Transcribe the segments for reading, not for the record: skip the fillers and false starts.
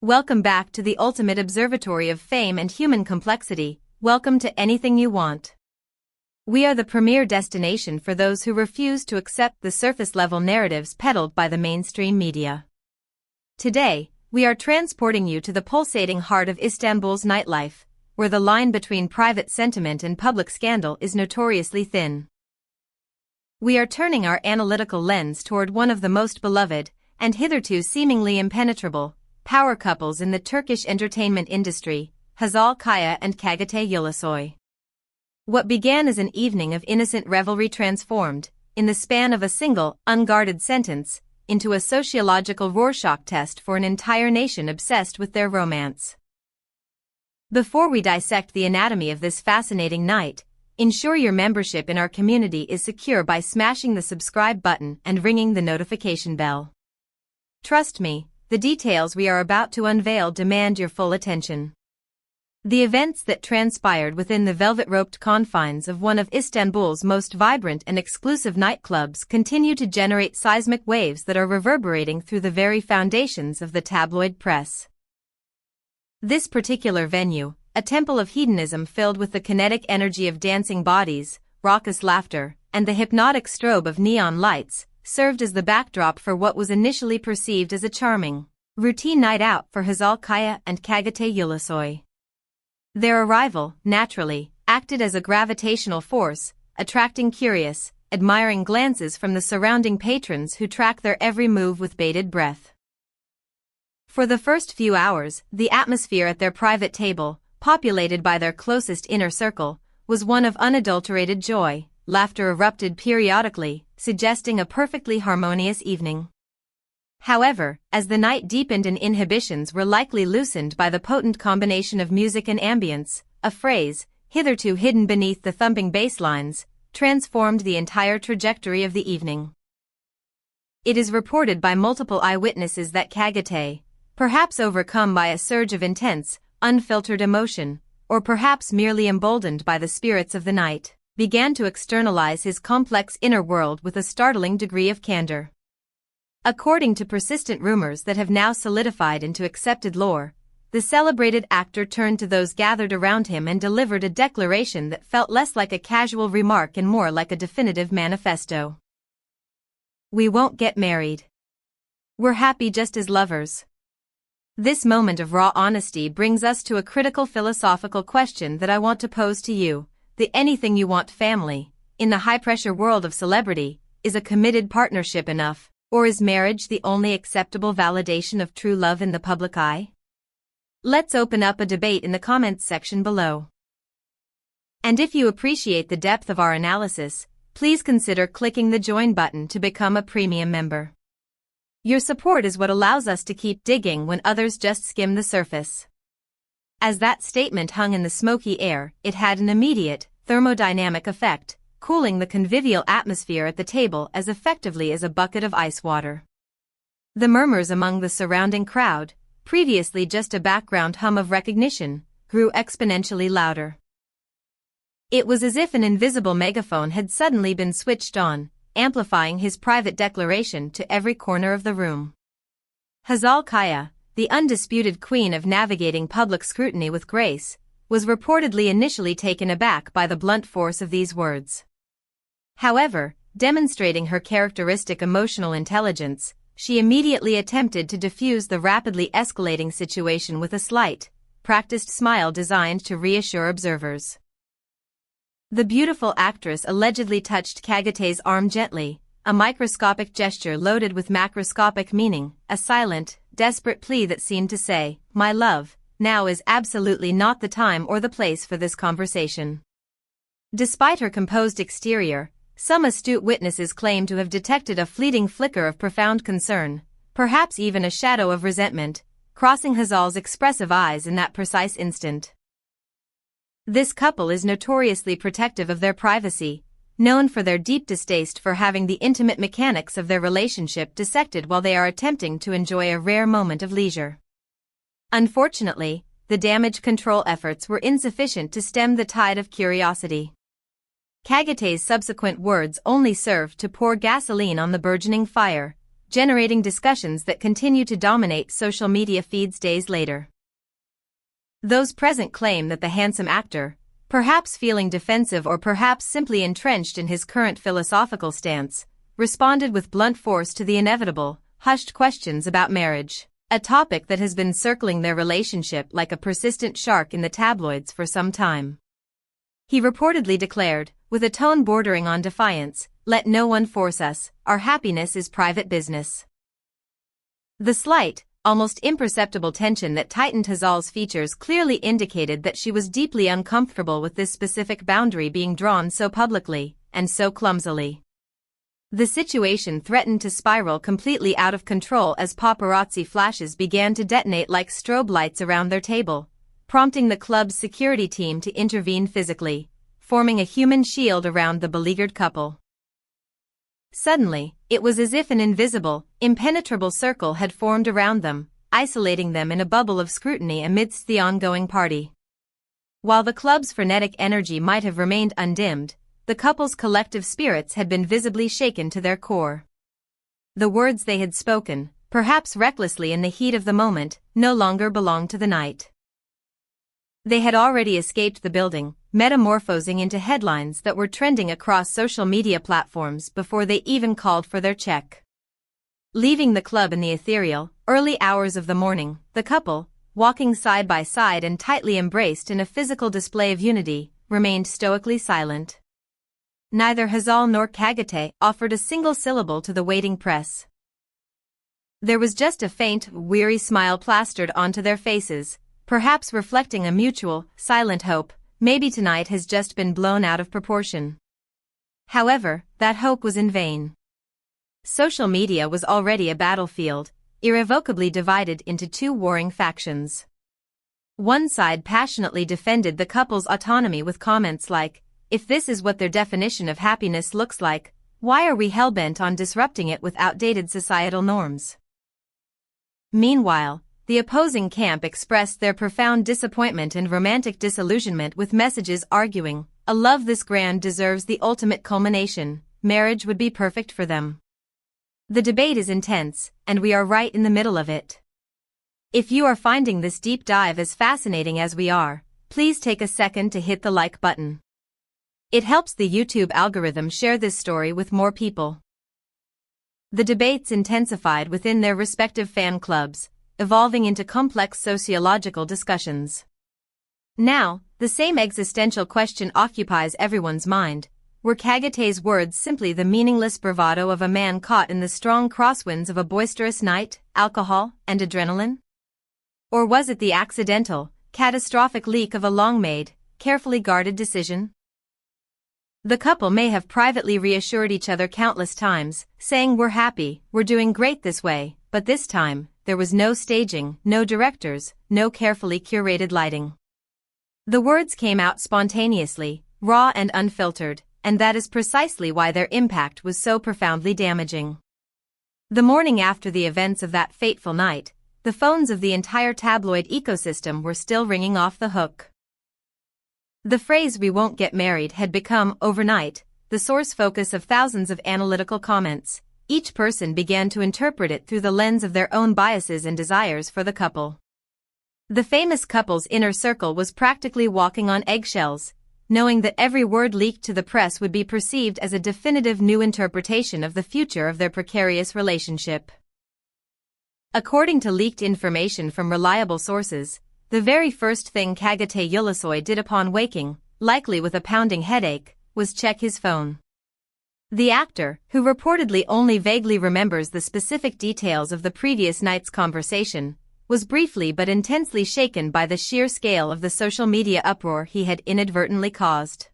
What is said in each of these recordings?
Welcome back to the ultimate observatory of fame and human complexity. Welcome to Anything You Want. We are the premier destination for those who refuse to accept the surface-level narratives peddled by the mainstream media. Today, we are transporting you to the pulsating heart of Istanbul's nightlife, where the line between private sentiment and public scandal is notoriously thin. We are turning our analytical lens toward one of the most beloved, and hitherto seemingly impenetrable, power couples in the Turkish entertainment industry, Hazal Kaya and Çağatay Ulusoy. What began as an evening of innocent revelry transformed, in the span of a single, unguarded sentence, into a sociological Rorschach test for an entire nation obsessed with their romance. Before we dissect the anatomy of this fascinating night, ensure your membership in our community is secure by smashing the subscribe button and ringing the notification bell. Trust me, the details we are about to unveil demand your full attention. The events that transpired within the velvet-roped confines of one of Istanbul's most vibrant and exclusive nightclubs continue to generate seismic waves that are reverberating through the very foundations of the tabloid press. This particular venue, a temple of hedonism filled with the kinetic energy of dancing bodies, raucous laughter, and the hypnotic strobe of neon lights, served as the backdrop for what was initially perceived as a charming, routine night out for Hazal Kaya and Çağatay Ulusoy. Their arrival, naturally, acted as a gravitational force, attracting curious, admiring glances from the surrounding patrons who track their every move with bated breath. For the first few hours, the atmosphere at their private table, populated by their closest inner circle, was one of unadulterated joy. Laughter erupted periodically, suggesting a perfectly harmonious evening. However, as the night deepened and inhibitions were likely loosened by the potent combination of music and ambience, a phrase, hitherto hidden beneath the thumping bass lines, transformed the entire trajectory of the evening. It is reported by multiple eyewitnesses that Çağatay, perhaps overcome by a surge of intense, unfiltered emotion, or perhaps merely emboldened by the spirits of the night, began to externalize his complex inner world with a startling degree of candor. According to persistent rumors that have now solidified into accepted lore, the celebrated actor turned to those gathered around him and delivered a declaration that felt less like a casual remark and more like a definitive manifesto. "We won't get married. We're happy just as lovers." This moment of raw honesty brings us to a critical philosophical question that I want to pose to you. The anything you want family, in the high-pressure world of celebrity, is a committed partnership enough, or is marriage the only acceptable validation of true love in the public eye? Let's open up a debate in the comments section below. And if you appreciate the depth of our analysis, please consider clicking the join button to become a premium member. Your support is what allows us to keep digging when others just skim the surface. As that statement hung in the smoky air, it had an immediate, thermodynamic effect, cooling the convivial atmosphere at the table as effectively as a bucket of ice water. The murmurs among the surrounding crowd, previously just a background hum of recognition, grew exponentially louder. It was as if an invisible megaphone had suddenly been switched on, amplifying his private declaration to every corner of the room. Hazal Kaya, the undisputed queen of navigating public scrutiny with grace, was reportedly initially taken aback by the blunt force of these words. However, demonstrating her characteristic emotional intelligence, she immediately attempted to diffuse the rapidly escalating situation with a slight, practiced smile designed to reassure observers. The beautiful actress allegedly touched Çağatay's arm gently, a microscopic gesture loaded with macroscopic meaning, a silent, desperate plea that seemed to say, "My love, now is absolutely not the time or the place for this conversation." Despite her composed exterior, some astute witnesses claim to have detected a fleeting flicker of profound concern, perhaps even a shadow of resentment, crossing Hazal's expressive eyes in that precise instant. This couple is notoriously protective of their privacy, known for their deep distaste for having the intimate mechanics of their relationship dissected while they are attempting to enjoy a rare moment of leisure. Unfortunately, the damage control efforts were insufficient to stem the tide of curiosity. Çağatay's subsequent words only served to pour gasoline on the burgeoning fire, generating discussions that continue to dominate social media feeds days later. Those present claim that the handsome actor, perhaps feeling defensive or perhaps simply entrenched in his current philosophical stance, responded with blunt force to the inevitable, hushed questions about marriage, a topic that has been circling their relationship like a persistent shark in the tabloids for some time. He reportedly declared, with a tone bordering on defiance, "Let no one force us, our happiness is private business." The slight, almost imperceptible tension that tightened Hazal's features clearly indicated that she was deeply uncomfortable with this specific boundary being drawn so publicly, and so clumsily. The situation threatened to spiral completely out of control as paparazzi flashes began to detonate like strobe lights around their table, prompting the club's security team to intervene physically, forming a human shield around the beleaguered couple. Suddenly, it was as if an invisible, impenetrable circle had formed around them, isolating them in a bubble of scrutiny amidst the ongoing party. While the club's frenetic energy might have remained undimmed, the couple's collective spirits had been visibly shaken to their core. The words they had spoken, perhaps recklessly in the heat of the moment, no longer belonged to the night. They had already escaped the building, metamorphosing into headlines that were trending across social media platforms before they even called for their check. Leaving the club in the ethereal, early hours of the morning, the couple, walking side by side and tightly embraced in a physical display of unity, remained stoically silent. Neither Hazal nor Çağatay offered a single syllable to the waiting press. There was just a faint, weary smile plastered onto their faces, perhaps reflecting a mutual, silent hope, maybe tonight has just been blown out of proportion. However, that hope was in vain. Social media was already a battlefield, irrevocably divided into two warring factions. One side passionately defended the couple's autonomy with comments like, "If this is what their definition of happiness looks like, why are we hell-bent on disrupting it with outdated societal norms?" Meanwhile, the opposing camp expressed their profound disappointment and romantic disillusionment with messages arguing, "A love this grand deserves the ultimate culmination, marriage would be perfect for them." The debate is intense, and we are right in the middle of it. If you are finding this deep dive as fascinating as we are, please take a second to hit the like button. It helps the YouTube algorithm share this story with more people. The debates intensified within their respective fan clubs, evolving into complex sociological discussions. Now, the same existential question occupies everyone's mind. Were Çağatay's words simply the meaningless bravado of a man caught in the strong crosswinds of a boisterous night, alcohol, and adrenaline? Or was it the accidental, catastrophic leak of a long-made, carefully guarded decision? The couple may have privately reassured each other countless times, saying "We're happy, we're doing great this way," but this time, there was no staging, no directors, no carefully curated lighting. The words came out spontaneously, raw and unfiltered, and that is precisely why their impact was so profoundly damaging. The morning after the events of that fateful night, the phones of the entire tabloid ecosystem were still ringing off the hook. The phrase "we won't get married" had become, overnight, the source focus of thousands of analytical comments. Each person began to interpret it through the lens of their own biases and desires for the couple. The famous couple's inner circle was practically walking on eggshells, knowing that every word leaked to the press would be perceived as a definitive new interpretation of the future of their precarious relationship. According to leaked information from reliable sources, the very first thing Çağatay Ulusoy did upon waking, likely with a pounding headache, was check his phone. The actor, who reportedly only vaguely remembers the specific details of the previous night's conversation, was briefly but intensely shaken by the sheer scale of the social media uproar he had inadvertently caused.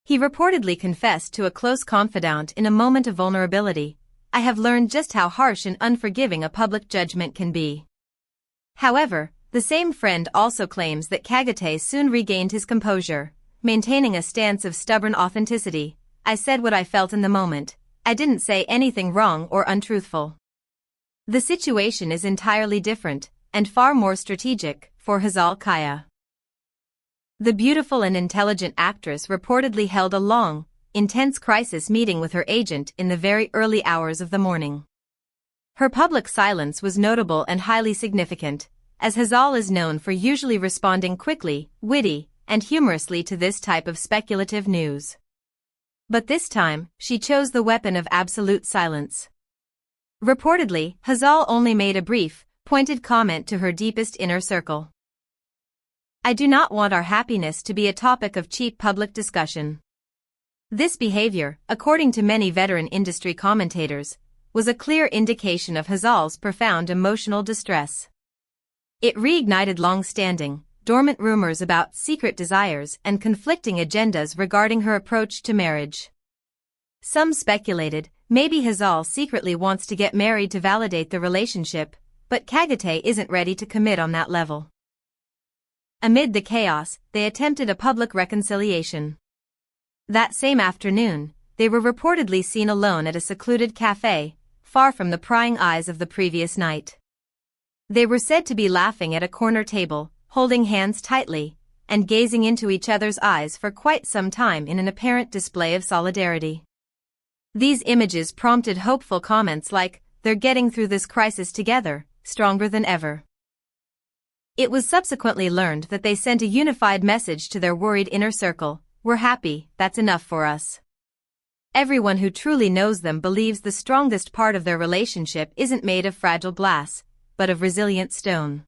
He reportedly confessed to a close confidant in a moment of vulnerability, "I have learned just how harsh and unforgiving a public judgment can be." However, the same friend also claims that Çağatay soon regained his composure, maintaining a stance of stubborn authenticity. "I said what I felt in the moment. I didn't say anything wrong or untruthful." The situation is entirely different, and far more strategic, for Hazal Kaya. The beautiful and intelligent actress reportedly held a long, intense crisis meeting with her agent in the very early hours of the morning. Her public silence was notable and highly significant, as Hazal is known for usually responding quickly, witty, and humorously to this type of speculative news. But this time, she chose the weapon of absolute silence. Reportedly, Hazal only made a brief, pointed comment to her deepest inner circle. "I do not want our happiness to be a topic of cheap public discussion." This behavior, according to many veteran industry commentators, was a clear indication of Hazal's profound emotional distress. It reignited long-standing, dormant rumors about secret desires and conflicting agendas regarding her approach to marriage. Some speculated, maybe Hazal secretly wants to get married to validate the relationship, but Çağatay isn't ready to commit on that level. Amid the chaos, they attempted a public reconciliation. That same afternoon, they were reportedly seen alone at a secluded cafe, far from the prying eyes of the previous night. They were said to be laughing at a corner table, holding hands tightly, and gazing into each other's eyes for quite some time in an apparent display of solidarity. These images prompted hopeful comments like, "They're getting through this crisis together, stronger than ever." It was subsequently learned that they sent a unified message to their worried inner circle: "We're happy, that's enough for us." Everyone who truly knows them believes the strongest part of their relationship isn't made of fragile glass, but of resilient stone.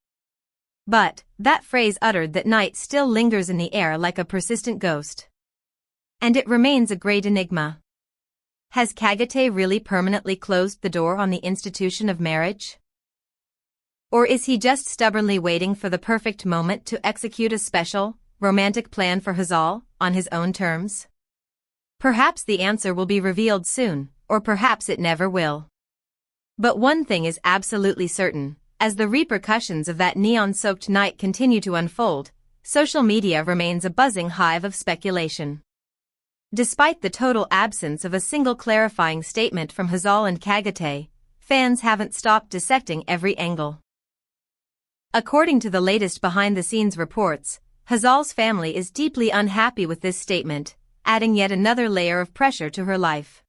But, that phrase uttered that night still lingers in the air like a persistent ghost. And it remains a great enigma. Has Çağatay really permanently closed the door on the institution of marriage? Or is he just stubbornly waiting for the perfect moment to execute a special, romantic plan for Hazal, on his own terms? Perhaps the answer will be revealed soon, or perhaps it never will. But one thing is absolutely certain: as the repercussions of that neon-soaked night continue to unfold, social media remains a buzzing hive of speculation. Despite the total absence of a single clarifying statement from Hazal and Çağatay, fans haven't stopped dissecting every angle. According to the latest behind-the-scenes reports, Hazal's family is deeply unhappy with this statement, adding yet another layer of pressure to her life.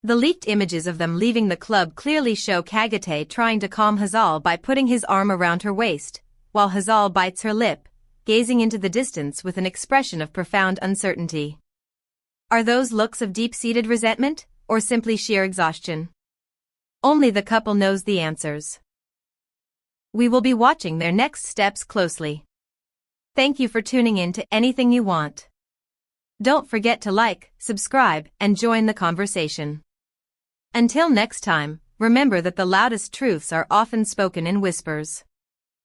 The leaked images of them leaving the club clearly show Çağatay trying to calm Hazal by putting his arm around her waist, while Hazal bites her lip, gazing into the distance with an expression of profound uncertainty. Are those looks of deep-seated resentment, or simply sheer exhaustion? Only the couple knows the answers. We will be watching their next steps closely. Thank you for tuning in to Anything You Want. Don't forget to like, subscribe, and join the conversation. Until next time, remember that the loudest truths are often spoken in whispers.